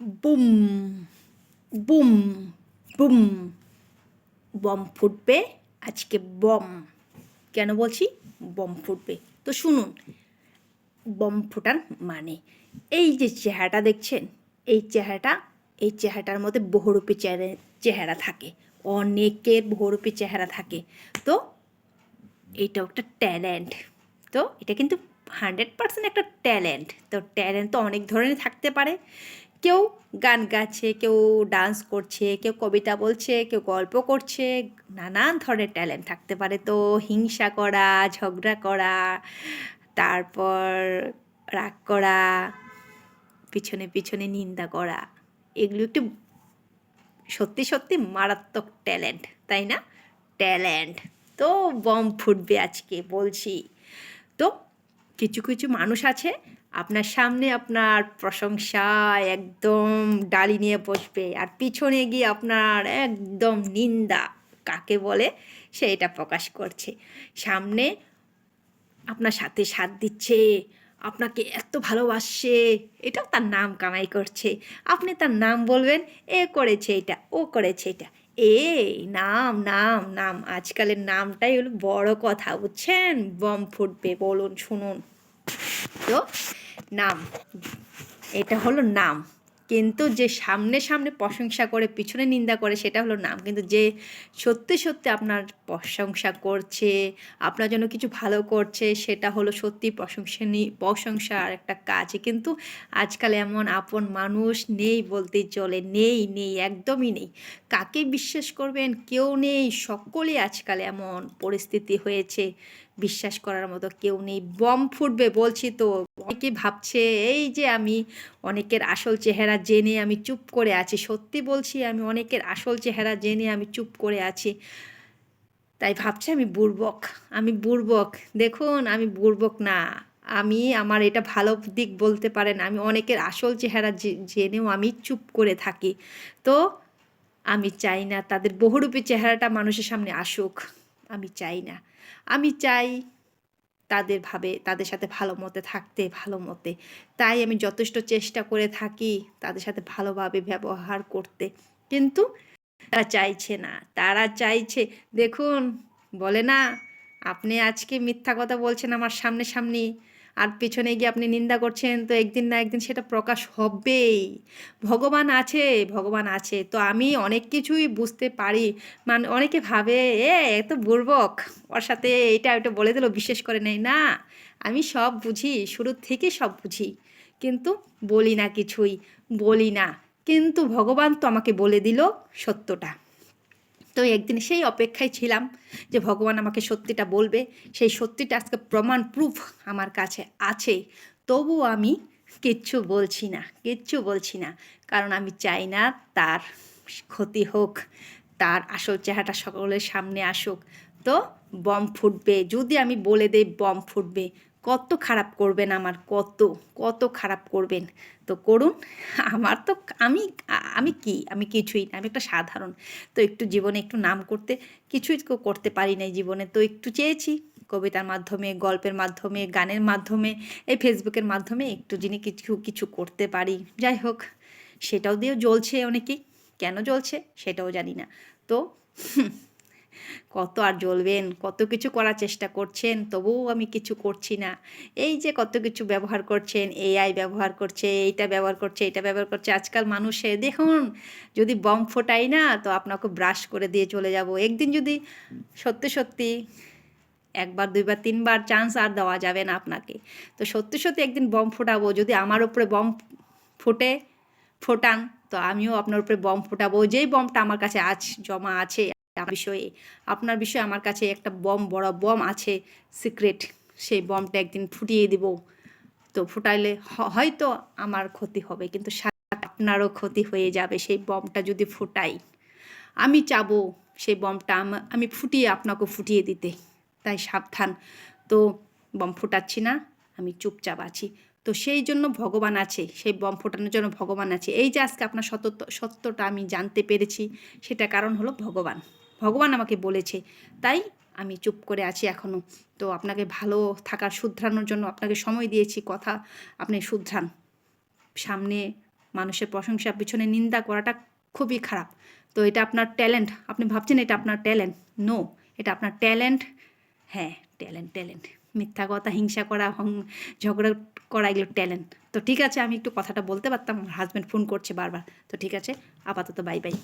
Boom boom boom, bomb ফুটবে আজকে bomb. কেন বলছি বম ফুটবে? তো শুনুন, বম ফোটার মানে এই যে চেহারাটা দেখছেন, এই চেহারাটার মধ্যে বহুরূপী চেহারা থাকে, অনেকের বহুরূপী চেহারা থাকে। তো এইটাও একটা ট্যালেন্ট। তো এটা কিন্তু 100% একটা ট্যালেন্ট। তো ট্যালেন্ট তো অনেক ধরনের থাকতে পারে। কেউ গান গাচ্ছে, কেউ ডান্স করছে, কেউ কবিতা বলছে, কেউ গল্প করছে, নানান ধরনের ট্যালেন্ট থাকতে পারে। তো হিংসা করা, ঝগড়া করা, তারপর রাগ করা, পিছনে পিছনে নিন্দা করা, এগুলো একটু সত্যি সত্যি মারাত্মক ট্যালেন্ট, তাই না? ট্যালেন্ট। তো বম ফুটবে আজকে বলছি। তো কিছু কিছু মানুষ আছে আপনার সামনে আপনার প্রশংসায় একদম ডালি নিয়ে বসবে, আর পিছনে গিয়ে আপনার একদম নিন্দা কাকে বলে সেইটা প্রকাশ করছে। সামনে আপনার সাথে সাথ দিচ্ছে, আপনাকে এত ভালোবাসছে, এটাও তার নাম কামাই করছে। আপনি তার নাম বলবেন, এ করেছে এটা, ও করেছে এটা। এই নাম নাম নাম, আজকালের নামটাই হলো বড় কথা, বুঝছেন? বম ফুটবে, বলুন শুনুন। তো নাম, এটা হলো নাম। কিন্তু যে সামনে সামনে প্রশংসা করে পিছনে নিন্দা করে সেটা হলো নাম। কিন্তু যে সত্যি সত্যি আপনার প্রশংসা করছে, আপনার জন্য কিছু ভালো করছে, সেটা হলো সত্যি প্রশংসার একটা কাজ। কিন্তু আজকাল এমন আপন মানুষ নেই বলতেই চলে, নেই নেই, একদমই নেই। কাকে বিশ্বাস করবেন? কেউ নেই। সকলেই আজকাল এমন পরিস্থিতি হয়েছে, বিশ্বাস করার মতো কেউ নেই। বম ফুটবে বলছি তো। অনেকে ভাবছে এই যে আমি অনেকের আসল চেহারা জেনে আমি চুপ করে আছি। সত্যি বলছি, আমি অনেকের আসল চেহারা জেনে আমি চুপ করে আছি। তাই ভাবছে আমি বুড়বক, আমি বুড়বক। দেখুন, আমি বুড়বক না। আমি আমার এটা ভালো দিক বলতে পারেন, আমি অনেকের আসল চেহারা জেনেও আমি চুপ করে থাকি। তো আমি চাই না তাদের বহুরূপী চেহারাটা মানুষের সামনে আসুক। আমি চাই না। আমি চাই তাদের সাথে ভালো মতে থাকতে, ভালো মতে। তাই আমি যথেষ্ট চেষ্টা করে থাকি তাদের সাথে ভালোভাবে ব্যবহার করতে। কিন্তু তারা চাইছে না, তারা চাইছে। দেখুন, বলে না, আপনি আজকে মিথ্যা কথা বলছেন আমার সামনে সামনি, আর পিছনে গিয়ে আপনি নিন্দা করছেন, তো একদিন না একদিন সেটা প্রকাশ হবেই। ভগবান আছে, ভগবান আছে। তো আমি অনেক কিছুই বুঝতে পারি। অনেকে ভাবে এ তো বুড়বক, ওর সাথে এটা ওটা বলে দিল, বিশ্বাস করে নেই না। আমি সব বুঝি, শুরুর থেকে সব বুঝি, কিন্তু বলি না কিছুই, বলি না। কিন্তু ভগবান তো আমাকে বলে দিল সত্যটা। তো একদিন সেই অপেক্ষায় ছিলাম যে ভগবান আমাকে সত্যিটা বলবে। সেই সত্যিটা আজকে প্রমাণ প্রুফ আমার কাছে আছে। তবুও আমি কিচ্ছু বলছি না, কিচ্ছু বলছি না। কারণ আমি চাই না তার ক্ষতি হোক, তার আসল চেহারাটা সকলের সামনে আসুক। তো বম ফুটবে, যদি আমি বলে দেই বম ফুটবে, কত খারাপ করবেন আমার, কত কত খারাপ করবেন। তো করুন। আমার তো আমি আমি কি, আমি কিছুই না, আমি একটা সাধারণ। তো একটু জীবনে একটু নাম করতে, কিছুই তো করতে পারি নাই জীবনে। তো একটু চেয়েছি কবিতার মাধ্যমে, গল্পের মাধ্যমে, গানের মাধ্যমে, এই ফেসবুকের মাধ্যমে একটু যিনি কিছু কিছু করতে পারি। যাই হোক, সেটাও দিয়েও জ্বলছে অনেকেই। কেন জ্বলছে সেটাও জানি না। তো কত আর জ্বলবেন, কত কিছু করার চেষ্টা করছেন, তবুও আমি কিছু করছি না। এই যে কত কিছু ব্যবহার করছেন, এআই ব্যবহার করছে, এইটা ব্যবহার করছে, এটা ব্যবহার করছে। আজকাল মানুষে দেখুন, যদি বম ফোটাই না তো আপনাকে ব্রাশ করে দিয়ে চলে যাব। একদিন যদি সত্যি সত্যি একবার দুইবার তিনবার চান্স আর দেওয়া যাবে না আপনাকে। তো সত্যি সত্যি একদিন বম ফোটাবো। যদি আমার উপরে বম ফোটে ফোটান, তো আমিও আপনার উপরে বম ফোটাবো। যেই বমটা আমার কাছে জমা আছে বিষয়ে, আপনার বিষয়ে আমার কাছে একটা বড় বম আছে, সিক্রেট। সেই বমটা একদিন ফুটিয়ে দিব। তো ফুটাইলে হয়তো আমার ক্ষতি হবে, কিন্তু আপনারও ক্ষতি হয়ে যাবে সেই বমটা যদি ফুটাই। আমি চাবো সেই বমটা আমি ফুটিয়ে আপনাকে ফুটিয়ে দিতে। তাই সাবধান। তো বম ফুটাচ্ছি না, আমি চুপচাপ আছি। তো সেই জন্য ভগবান আছে, সেই বম ফোটানোর জন্য ভগবান আছে। এই যে আজকে আপনার সত্যটা আমি জানতে পেরেছি, সেটা কারণ হলো ভগবান। ভগবান আমাকে বলেছে, তাই আমি চুপ করে আছি এখনও। তো আপনাকে ভালো থাকার শুধরানোর জন্য আপনাকে সময় দিয়েছি, কথা আপনি শুধরান। সামনে মানুষের প্রশংসার পিছনে নিন্দা করাটা খুবই খারাপ। তো এটা আপনার ট্যালেন্ট, আপনি ভাবছেন এটা আপনার ট্যালেন্ট, নো, এটা আপনার ট্যালেন্ট। হ্যাঁ, ট্যালেন্ট। মিথ্যা কথা, হিংসা করা, ঝগড়া করা, এগুলো ট্যালেন্ট। তো ঠিক আছে, আমি একটু কথাটা বলতে পারতাম, আমার হাজব্যান্ড ফোন করছে বারবার। তো ঠিক আছে, আপাতত বাই বাই।